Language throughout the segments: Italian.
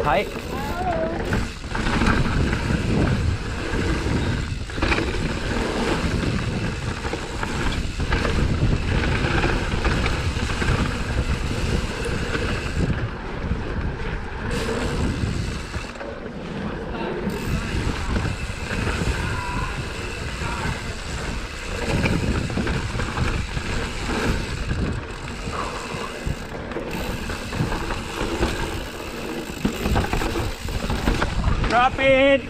Vai. Drop it!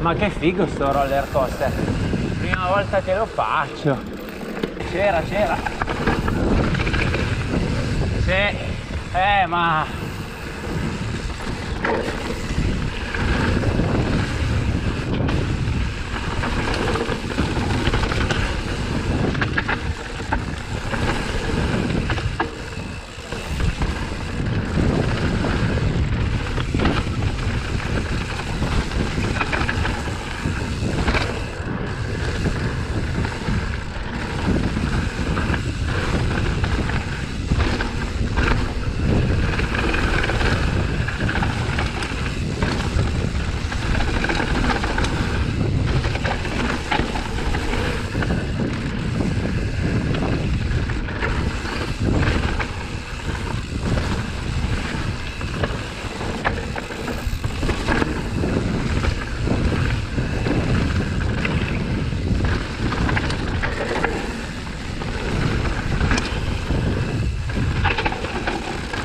Ma che figo sto roller coaster, prima volta che lo faccio. C'era sì, ma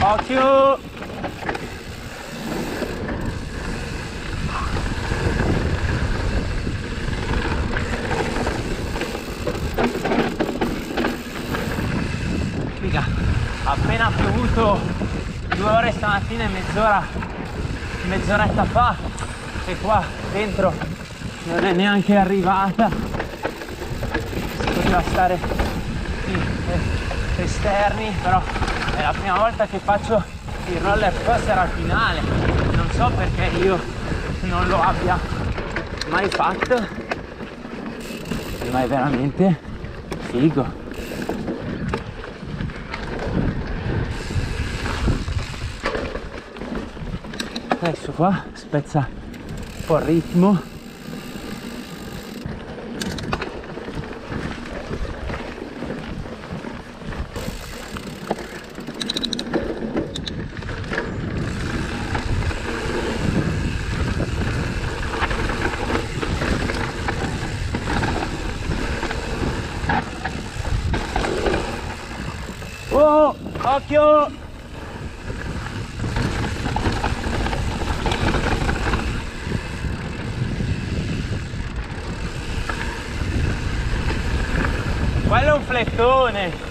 occhio! Figa, appena piovuto 2 ore stamattina e mezz'oretta fa, e qua dentro non è neanche arrivata. Si poteva stare esterni, però è la prima volta che faccio il roller coaster al finale. Non so perché io non lo abbia mai fatto, ma è veramente figo. Adesso qua spezza un po' il ritmo. Oh, occhio! Quello è un flettone!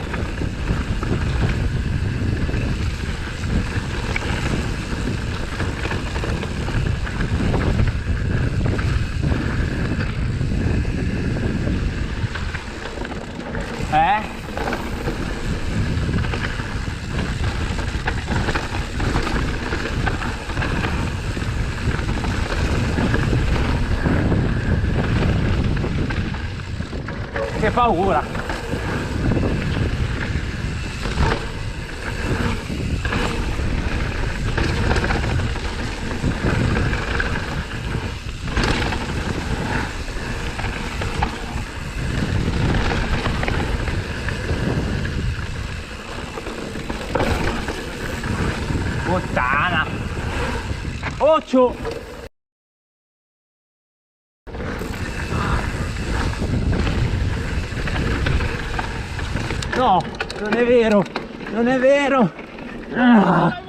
Che paura! Puttana! Occhio! No, non è vero, non è vero. Ah.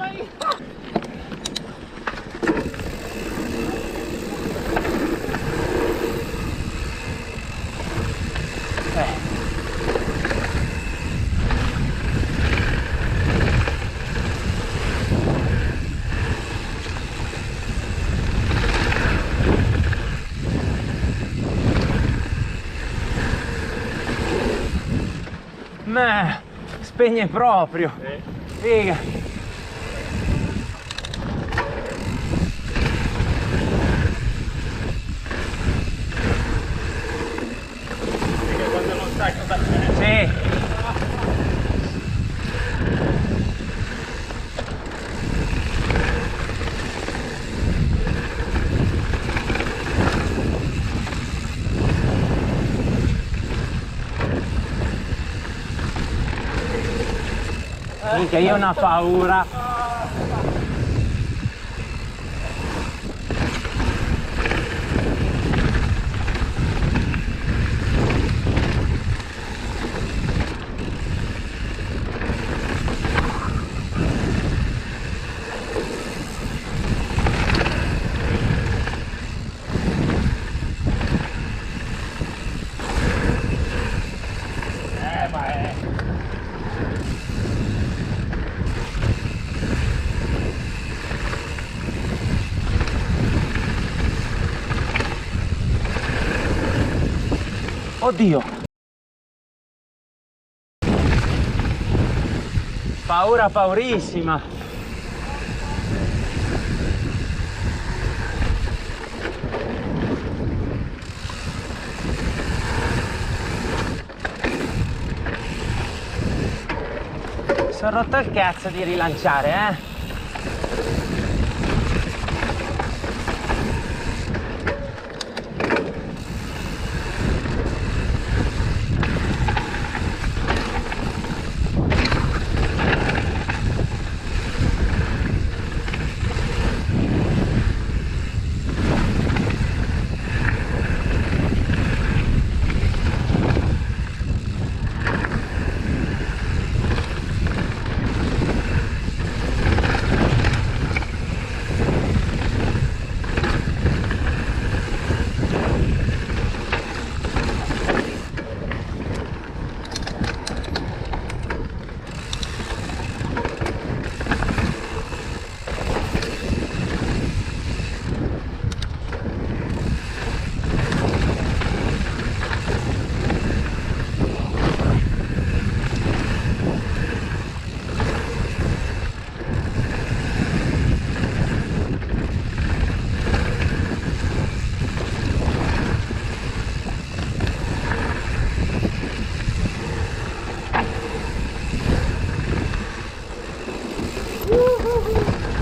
spegne proprio. Figa. Perché quando non sai cosa c'è. Sì. Minchia, io ho una paura. Ma è. Oddio. Paura paurissima. Sono rotto il cazzo di rilanciare, eh.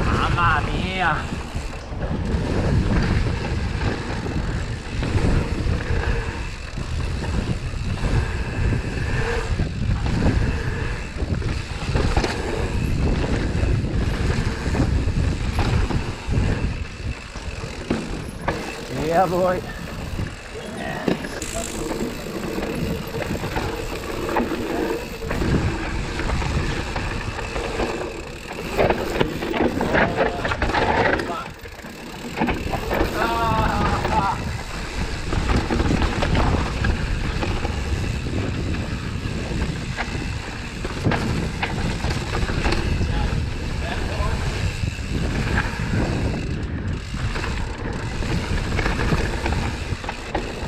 Mamma mia. Via voi.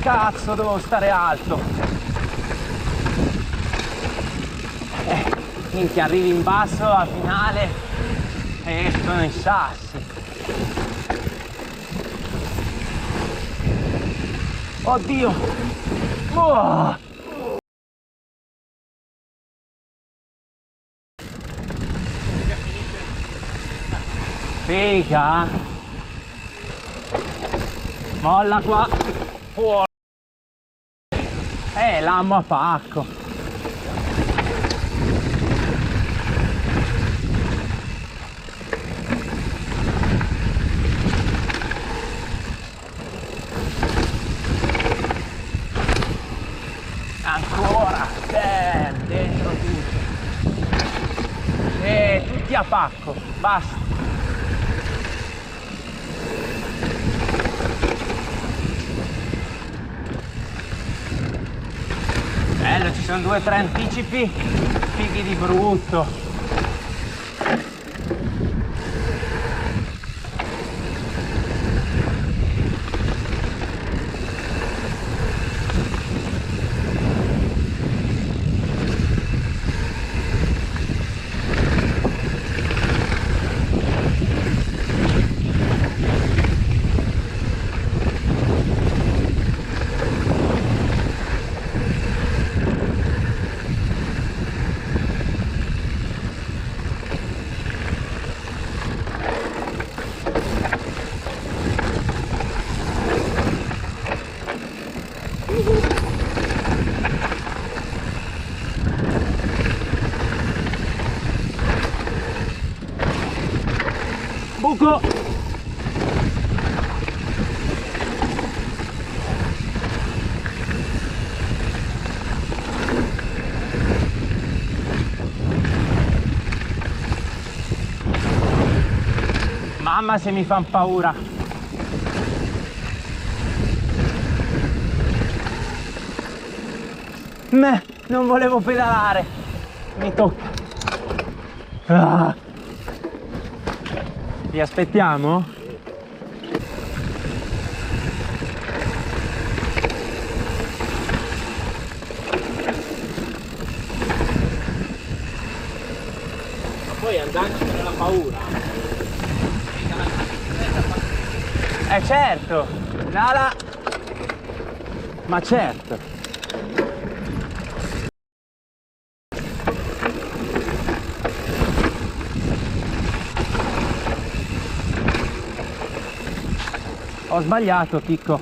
Cazzo, devo stare alto. Minchia, arrivi in basso a finale e escono i sassi. Oddio. Oh. Figa. Molla qua. Fuori. L'amo a pacco. Ancora. Dentro tutto. Tutti a pacco. Basta. Bello, ci sono 2 o 3 anticipi, fighi di brutto. buco. Mamma se mi fanno paura. Non volevo pedalare. Mi tocca. Ah. Li aspettiamo? Ma poi andando nella paura. Certo, Nala. Ma certo. Ho sbagliato, Chicco.